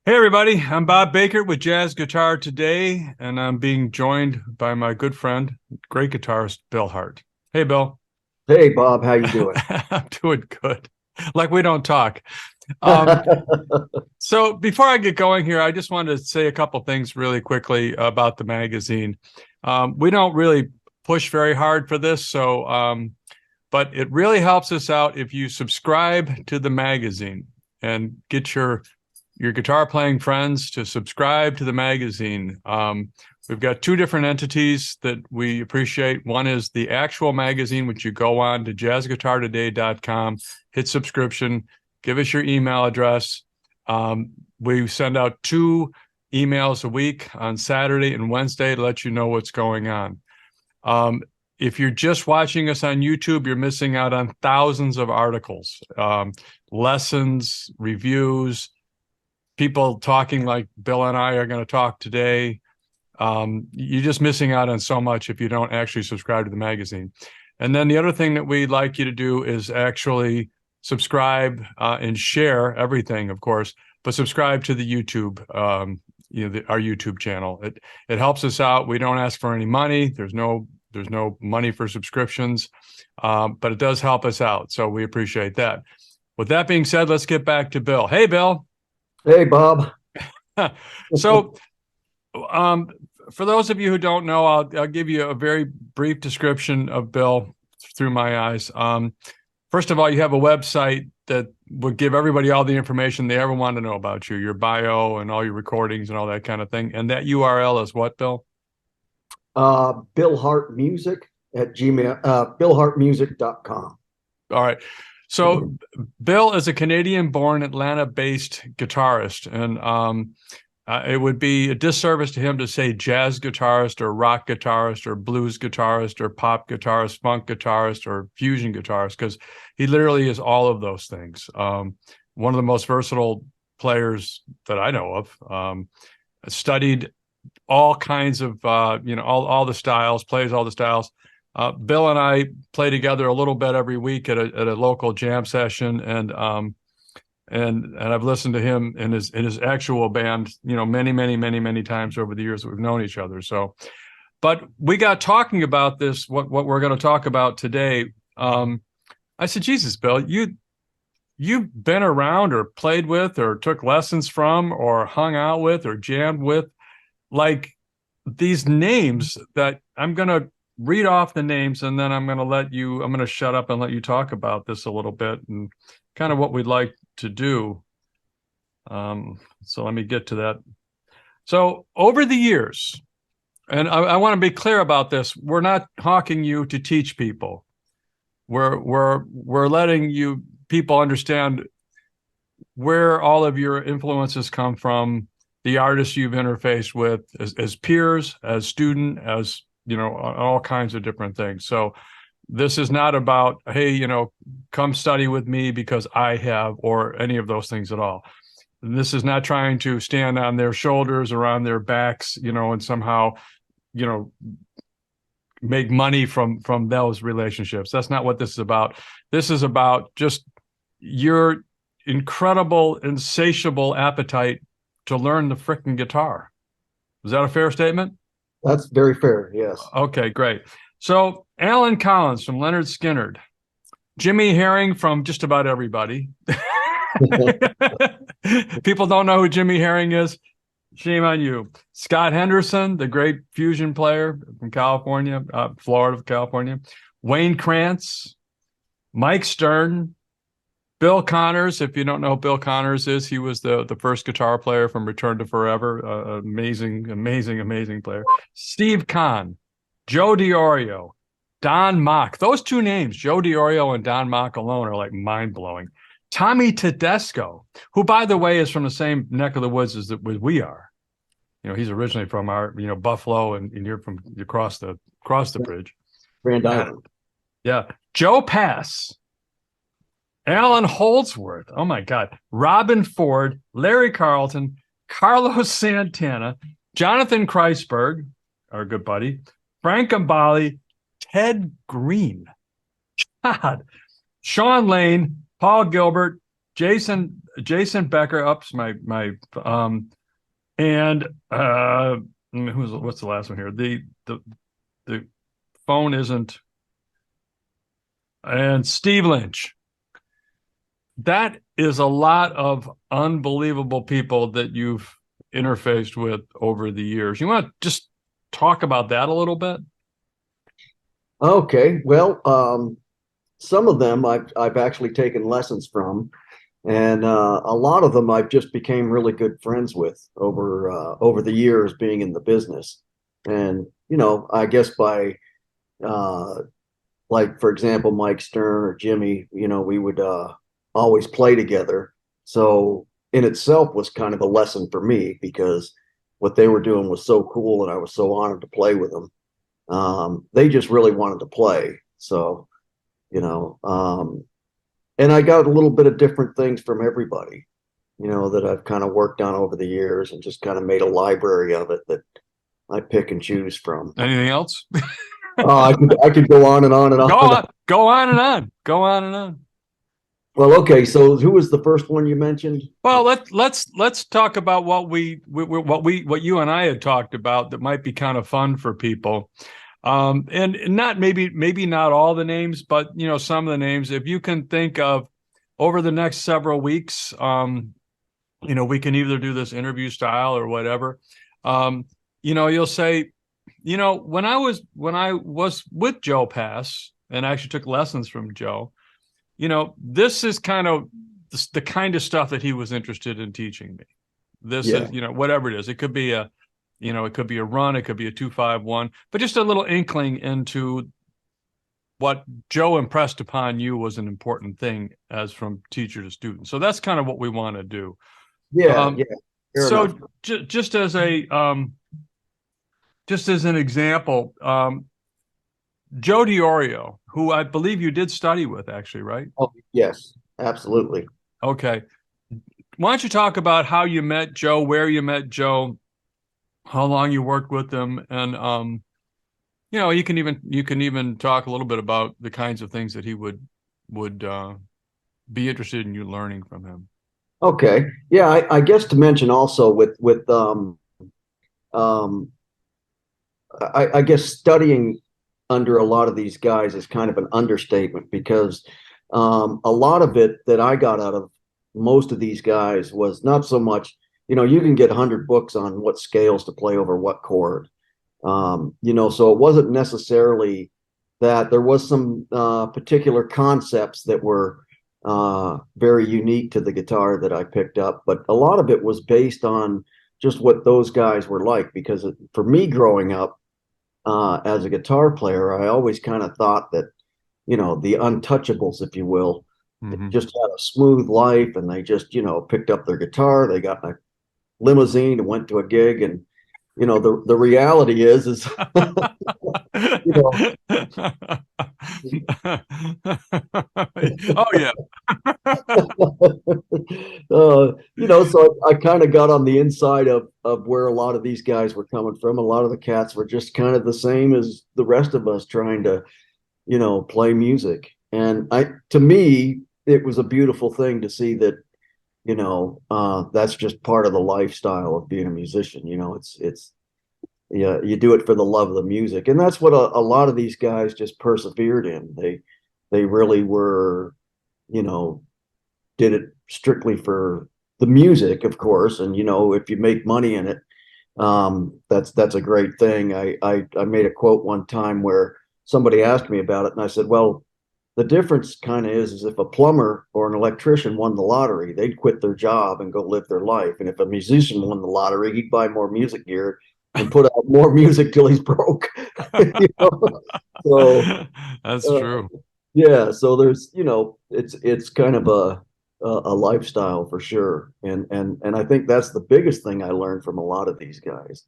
Hey everybody, I'm Bob Bakert with Jazz Guitar Today, and I'm being joined by my good friend, great guitarist Bill Hart. Hey Bill. Hey Bob, how you doing? I'm doing good. Like we don't talk. Um, so before I get going here, I just wanted to say a couple things really quickly about the magazine. We don't really push very hard for this, but it really helps us out if you subscribe to the magazine and get your guitar playing friends to subscribe to the magazine. We've got two different entities that we appreciate. One is the actual magazine, which you go on to jazzguitartoday.com, hit subscription, give us your email address. We send out two emails a week on Saturday and Wednesday to let you know what's going on. If you're just watching us on YouTube, you're missing out on thousands of articles, lessons, reviews, people talking like Bill and I are going to talk today. You're just missing out on so much if you don't actually subscribe to the magazine. And then the other thing that we'd like you to do is actually subscribe and share everything, of course, but subscribe to the YouTube, our YouTube channel. It helps us out. We don't ask for any money. There's no money for subscriptions, but it does help us out. So we appreciate that. With that being said, let's get back to Bill. Hey, Bill. Hey Bob. So, um, for those of you who don't know, I'll give you a very brief description of Bill through my eyes. First of all, you have a website that would give everybody all the information they ever want to know about you, your bio and all your recordings and all that kind of thing. And that URL is what, Bill? Bill Hart Music at Gmail, BillHartMusic.com. All right. So Bill is a Canadian-born, Atlanta-based guitarist, and it would be a disservice to him to say jazz guitarist or rock guitarist or blues guitarist or pop guitarist, funk guitarist or fusion guitarist, because he literally is all of those things. One of the most versatile players that I know of. Studied all kinds of, all the styles, plays all the styles. Bill and I play together a little bit every week at a local jam session, and I've listened to him in his actual band, many times over the years that we've known each other. So, but we got talking about this, what we're going to talk about today. I said, Jesus, Bill, you've been around or played with or took lessons from or hung out with or jammed with, like, these names that I'm going to read off the names, and then I'm going to shut up and let you talk about this a little bit and kind of what we'd like to do. So let me get to that. So over the years, and I want to be clear about this, we're not hawking you to teach people. We're letting you people understand where all of your influences come from, the artists you've interfaced with as peers, as student, as all kinds of different things. So this is not about, hey, come study with me because I have, or any of those things at all. And this is not trying to stand on their shoulders or on their backs, and somehow, make money from those relationships. That's not what this is about. This is about just your incredible, insatiable appetite to learn the frickin' guitar. Is that a fair statement? That's very fair. Yes. Okay, great. So Alan Collins from Leonard Skinner, Jimmy Herring from just about everybody. People don't know who Jimmy Herring is. Shame on you. Scott Henderson, the great fusion player from California, Florida, California. Wayne Krantz, Mike Stern, Bill Connors. If you don't know who Bill Connors is, he was the first guitar player from Return to Forever. Amazing player. Steve Kahn, Joe Diorio, Don Mock. Those two names, Joe Diorio and Don Mock alone, are like mind-blowing. Tommy Tedesco, who, by the way, is from the same neck of the woods as we are. He's originally from our, Buffalo, and you're from across the bridge. Grand Island. Yeah. Joe Pass, Alan Holdsworth. Oh my God. Robin Ford, Larry Carlton, Carlos Santana, Jonathan Kreisberg, our good buddy, Frank Gambale, Ted Green, God, Sean Lane, Paul Gilbert, Jason Jason Becker ups and what's the last one here? The phone isn't, and Steve Lynch. That is a lot of unbelievable people that you've interfaced with over the years. You want to just talk about that a little bit? Okay, well, some of them I've actually taken lessons from, and a lot of them I've just became really good friends with over the years being in the business. And I guess by like for example, Mike Stern or Jimmy, we would always play together. So in itself was kind of a lesson for me because what they were doing was so cool, and I was so honored to play with them. They just really wanted to play. So, and I got a little bit of different things from everybody, that I've kind of worked on over the years and just kind of made a library of it that I pick and choose from. Anything else? I could go on and on and on. Go on and on. Go on and on. Well, okay. So who was the first one you mentioned? Well, let's talk about what you and I had talked about that might be kind of fun for people. And not maybe not all the names, but some of the names. If you can think of over the next several weeks, we can either do this interview style or whatever. You'll say, when I was with Joe Pass and actually took lessons from Joe, this is kind of the kind of stuff that he was interested in teaching me. This is, whatever it is. It could be it could be a run, it could be a 2-5-1, but just a little inkling into what Joe impressed upon you was an important thing as from teacher to student. So that's kind of what we want to do. Yeah. So just as an example, Joe Diorio, who I believe you did study with, actually, right? Oh, yes, absolutely. Okay. Why don't you talk about how you met Joe, where you met Joe, how long you worked with him, and you can even talk a little bit about the kinds of things that he would be interested in you learning from him. Okay. Yeah, I guess to mention also with I guess studying under a lot of these guys is kind of an understatement because a lot of it that I got out of most of these guys was not so much, you can get 100 books on what scales to play over what chord. So it wasn't necessarily that. There was some particular concepts that were very unique to the guitar that I picked up, but a lot of it was based on just what those guys were like. Because for me growing up as a guitar player, I always kind of thought that, the untouchables, if you will, just had a smooth life, and they just, picked up their guitar, they got in a limousine and went to a gig, and the reality is Oh yeah. So I kind of got on the inside of where a lot of these guys were coming from. A lot of the cats were just kind of the same as the rest of us trying to play music. And to me it was a beautiful thing to see that that's just part of the lifestyle of being a musician. It's yeah, you do it for the love of the music, and that's what a lot of these guys just persevered in. They really were, did it strictly for the music, of course. And if you make money in it, that's a great thing. I made a quote one time where somebody asked me about it, and I said, well, the difference kind of is if a plumber or an electrician won the lottery, they'd quit their job and go live their life. And if a musician won the lottery, he'd buy more music gear and put out more music till he's broke. So that's true. Yeah, so there's it's kind of a lifestyle for sure, and I think that's the biggest thing I learned from a lot of these guys.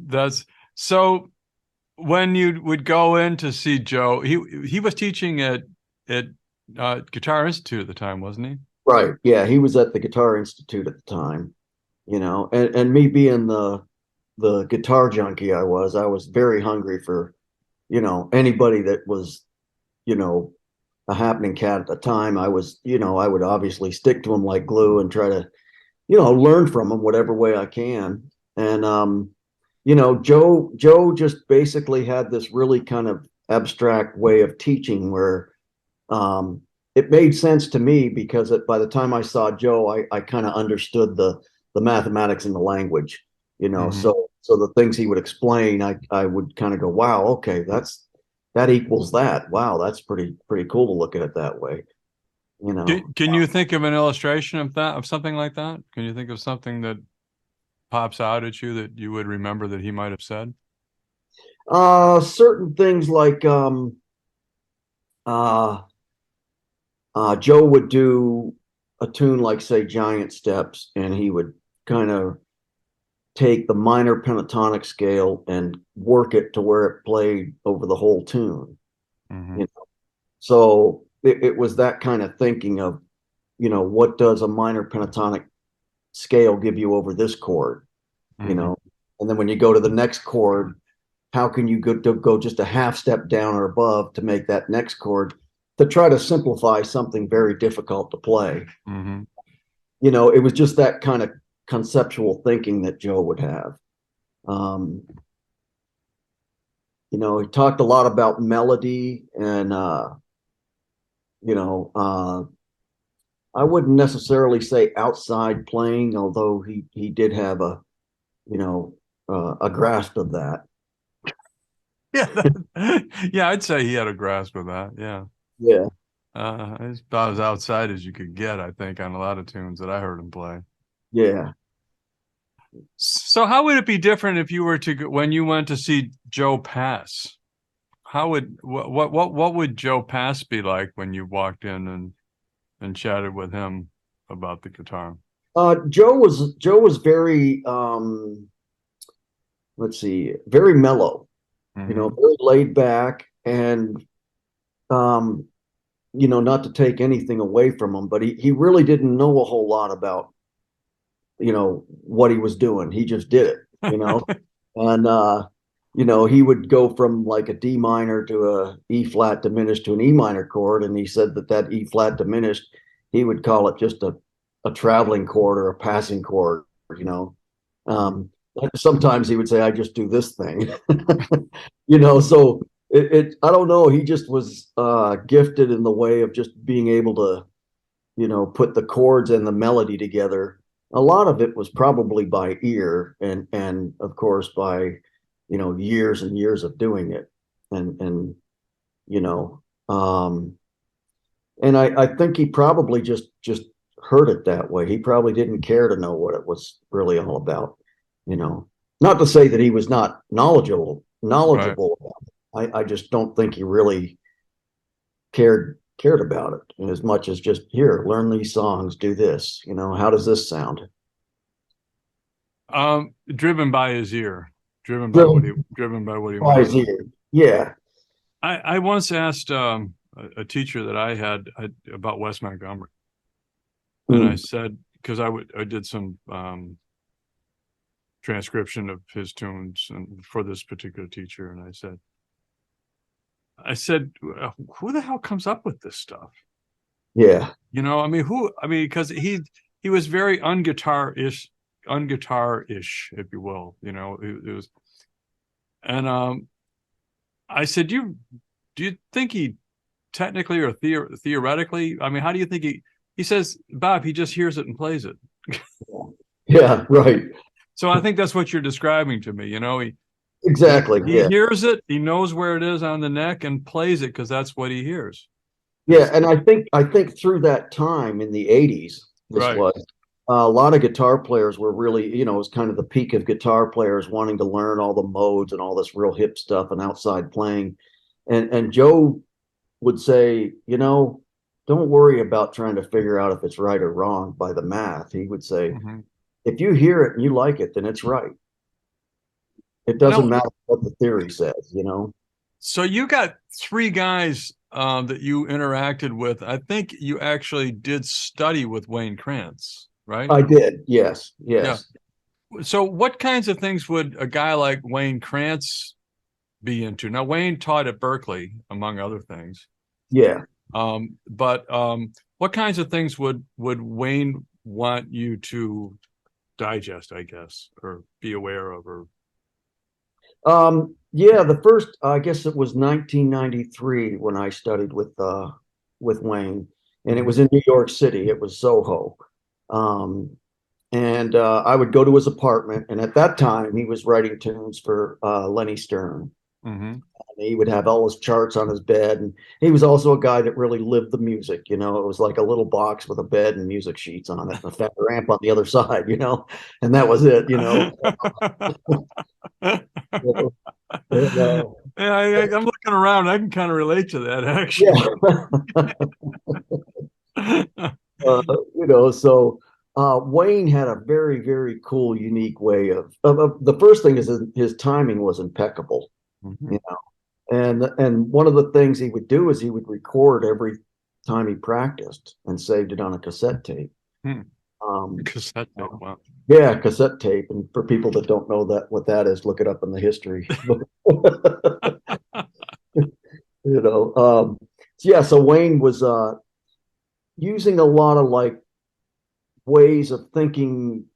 That's so. When you would go in to see Joe, he was teaching at Guitar Institute at the time, wasn't he? Right. Yeah, he was at the Guitar Institute at the time. And me being the guitar junkie I was very hungry for, anybody that was, a happening cat at the time, I was, I would obviously stick to him like glue and try to, learn from him whatever way I can. And Joe just basically had this really kind of abstract way of teaching where it made sense to me because by the time I saw Joe, I kind of understood the mathematics and the language, Mm-hmm. so the things he would explain, I would kind of go, wow, okay, that equals that. Wow, that's pretty cool to look at it that way, you know. Can you think of an illustration of that, of something like that? Can you think of something that pops out at you that you would remember that he might have said? Certain things like uh Joe would do a tune like, say, Giant Steps, and he would kind of take the minor pentatonic scale and work it to where it played over the whole tune. Mm-hmm. You know, so it was that kind of thinking of, what does a minor pentatonic scale give you over this chord? You Mm-hmm. know, and then when you go to the next chord, how can you go just a half step down or above to make that next chord to try to simplify something very difficult to play? Mm-hmm. It was just that kind of conceptual thinking that Joe would have. Um, he talked a lot about melody and, you know, uh, I wouldn't necessarily say outside playing, although he did have a grasp of that. Yeah, yeah, I'd say he had a grasp of that. Yeah, Yeah, it's about as outside as you could get, I think, on a lot of tunes that I heard him play. yeah. So, how would it be different if you were to when you went to see Joe Pass? How would what would Joe Pass be like when you walked in and chatted with him about the guitar? Joe was very let's see, very mellow, Mm-hmm. very laid back, and um, not to take anything away from him, but he really didn't know a whole lot about, what he was doing. He just did it, and he would go from like a D minor to a E flat diminished to an E minor chord, and he said that E flat diminished, he would call it just a traveling chord or a passing chord, you know. Um, Sometimes he would say, "I just do this thing," So I don't know. He just was gifted in the way of just being able to, put the chords and the melody together. A lot of it was probably by ear, and of course by, years and years of doing it, and you know, um, and I think he probably just heard it that way. He probably didn't care to know what it was really all about, you know. Not to say that he was not Right. knowledgeable about it. I just don't think he really cared about it as much as just, here, learn these songs, do this, how does this sound? Driven by his ear, Driven driven by what he by his wanted. ear. Yeah. I once asked a teacher that I had about Wes Montgomery, and I Mm. said because I did some transcription of his tunes and for this particular teacher, and I said, who the hell comes up with this stuff? Yeah. I mean, who? I mean, because he was very unguitar-ish, if you will. It was, and I said, do you think he technically or theoretically? I mean, how do you think he? He says, Bob, he just hears it and plays it. Yeah. Right. So I think that's what you're describing to me. Exactly. He Yeah. hears it, he knows where it is on the neck, and plays it because that's what he hears. Yeah. It's And I think through that time in the 80s, this right. was a lot of guitar players were really, it was kind of the peak of guitar players wanting to learn all the modes and all this real hip stuff and outside playing. And Joe would say, don't worry about trying to figure out if it's right or wrong by the math. He would say, Mm-hmm. if you hear it and you like it, then it's right. It doesn't Now, matter what the theory says. so you got three guys that you interacted with. I think you actually did study with Wayne Krantz, right? I did. Yes. Yeah. Yes. So what kinds of things would a guy like Wayne Krantz be into? Now, Wayne taught at Berkeley, among other things. Yeah. But what kinds of things would Wayne want you to digest, I guess, or be aware of, or Yeah, the first, I guess it was 1993 when I studied with Wayne, and it Mhm. was in New York City. It was Soho. Um, and I would go to his apartment, and at that time he was writing tunes for Lenny Stern. Mhm. He would have all his charts on his bed, and he was also a guy that really lived the music. You know, it was like a little box with a bed and music sheets on it, and a fat amp on the other side. You know, and that was it. You know, and, Yeah, I'm looking around. I can kind of relate to that, actually. yeah, you know, so Wayne had a very, very cool, unique way of the first thing is his timing was impeccable, Mhm. you know, and one of the things he would do is he would record every time he practiced and saved it on a cassette tape. Hmm. Um, Cassette tape. Wow. yeah, cassette tape. And for people that don't know that what that is, look it up in the history. You know, so yeah. So Wayne was using a lot of like ways of thinking,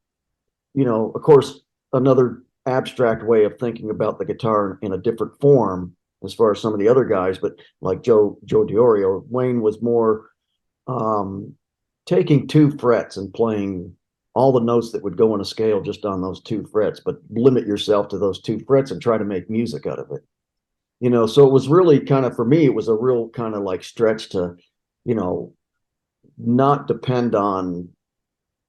you know, of course, another abstract way of thinking about the guitar in a different form as far as some of the other guys, but like Joe Diorio, Wayne was more um, taking two frets and playing all the notes that would go in a scale just on those two frets, but limit yourself to those two frets and try to make music out of it. You know, so it was really kind of for me, it was a real kind of like stretch to, you know, not depend on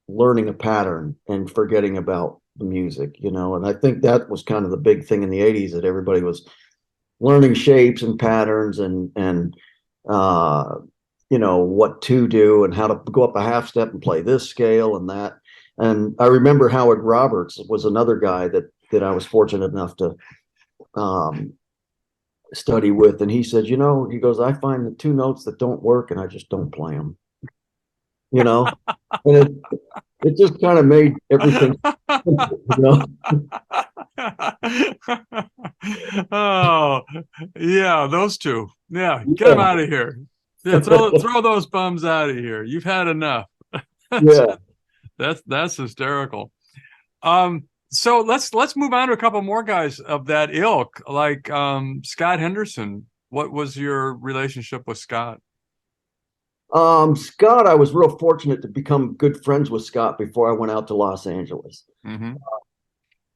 learning a pattern and forgetting about the music, you know. And I think that was kind of the big thing in the 80s that everybody was learning shapes and patterns and uh you know what to do and how to go up a half step and play this scale and that. And I remember Howard Roberts was another guy that I was fortunate enough to um study with, and he said, you know, he goes, I find the two notes that don't work and I just don't play them, you know. And it just kind of made everything simple, you know. Oh, yeah, those two. Yeah, get them Yeah, out of here. Yeah, throw those bums out of here. You've had enough. That's yeah. that's hysterical. So let's move on to a couple more guys of that ilk, like Scott Henderson. What was your relationship with Scott? Scott, I was real fortunate to become good friends with Scott before I went out to Los Angeles. Hmm.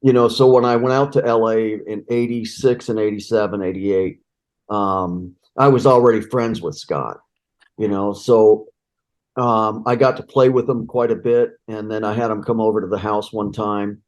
You know, so when I went out to LA in 86 and 87, 88, I was already friends with Scott, you know, so I got to play with him quite a bit. And then I had him come over to the house one time.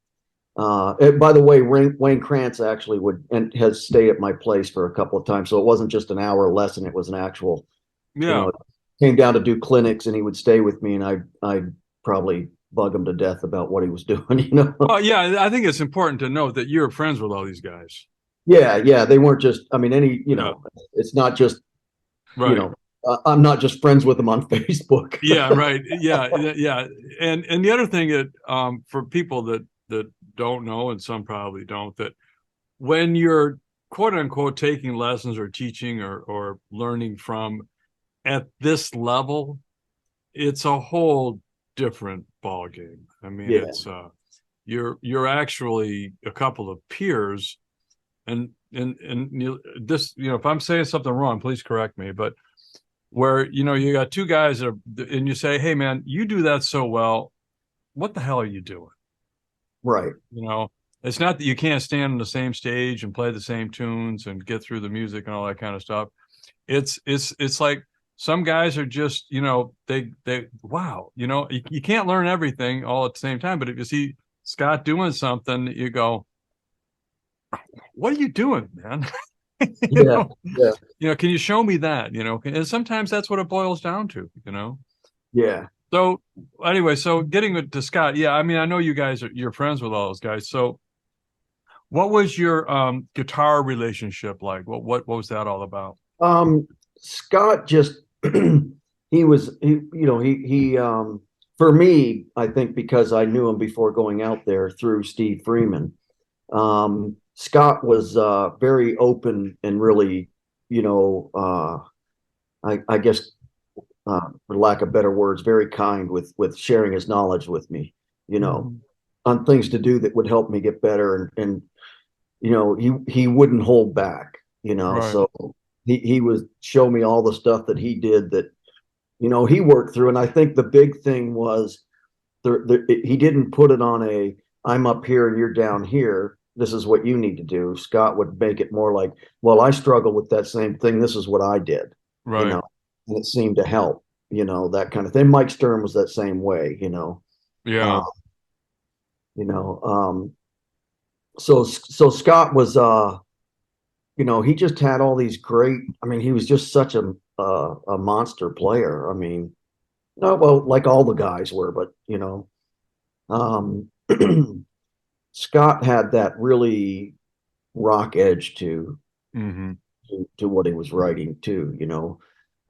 And by the way, Wayne Krantz actually would and has stayed at my place for a couple of times. So it wasn't just an hour lesson, it was an actual, you Yeah. know, came down to do clinics and he would stay with me and I'd probably bug him to death about what he was doing, you know. Well, yeah, I think it's important to note that you're friends with all these guys. Yeah, yeah, they weren't just, I mean, any, you Yeah. know, it's not just, you Right. know, I'm not just friends with them on Facebook. Yeah, right. Yeah, yeah. And the other thing that for people that don't know, and some probably don't, that when you're quote unquote taking lessons or teaching or learning from at this level, it's a whole different ball game. I mean, Yeah, it's you're actually a couple of peers, and this, you know, if I'm saying something wrong, please correct me, but where, you know, you got two guys that are, and you say, hey man, you do that so well, what the hell are you doing? right. You know, it's not that you can't stand on the same stage and play the same tunes and get through the music and all that kind of stuff. It's like some guys are just, you know, they wow, you know, you can't learn everything all at the same time, but if you see Scott doing something, you go, what are you doing, man? you Yeah, know, yeah, can you show me that? And sometimes that's what it boils down to, yeah. So anyway, so getting to Scott, yeah, I mean, I know you guys you're friends with all those guys. So what was your guitar relationship like? What was that all about? Scott just he for me, I think because I knew him before going out there through Steve Freeman. Scott was very open and really, you know, I guess, for lack of better words, very kind with sharing his knowledge with me, you know, Mhm. on things to do that would help me get better. And you know, he wouldn't hold back, you know. Right. So he was show me all the stuff that he did that, you know, he worked through. And I think the big thing was he didn't put it on a I'm up here and you're down here. This is what you need to do. Scott would make it more like, well, I struggle with that same thing. This is what I did, you Right. know, and it seemed to help, you know, that kind of thing. Mike Stern was that same way, you know. Uh, Yeah. you know, so Scott was you know, he just had all these great, I mean, he was just such a monster player. I mean, no, well, like all the guys were, but you know, um Scott had that really rock edge Hmm. to what he was writing too, you know.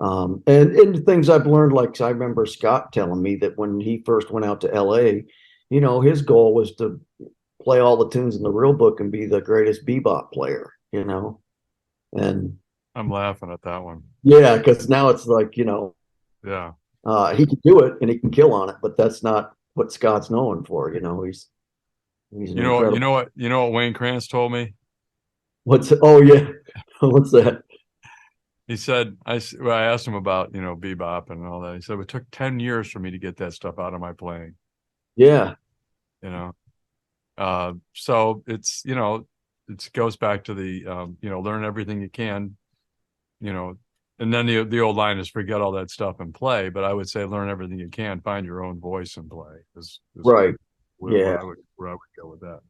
And things I've learned, like I remember Scott telling me that when he first went out to LA, you know, his goal was to play all the tunes in the real book and be the greatest bebop player, you know. And I'm laughing at that one. yeah, because now it's like, you know, Yeah. he can do it and he can kill on it, but that's not what Scott's known for, you know. He's an incredible. You know what Wayne Krantz told me? What's oh yeah, what's that? He said, well, I asked him about, bebop and all that. He said, it took 10 years for me to get that stuff out of my playing, Yeah, you know? So it's, it goes back to the, learn everything you can, you know, and then the old line is forget all that stuff and play. But I would say learn everything you can, find your own voice and play is right. where Yeah. where I would go with that.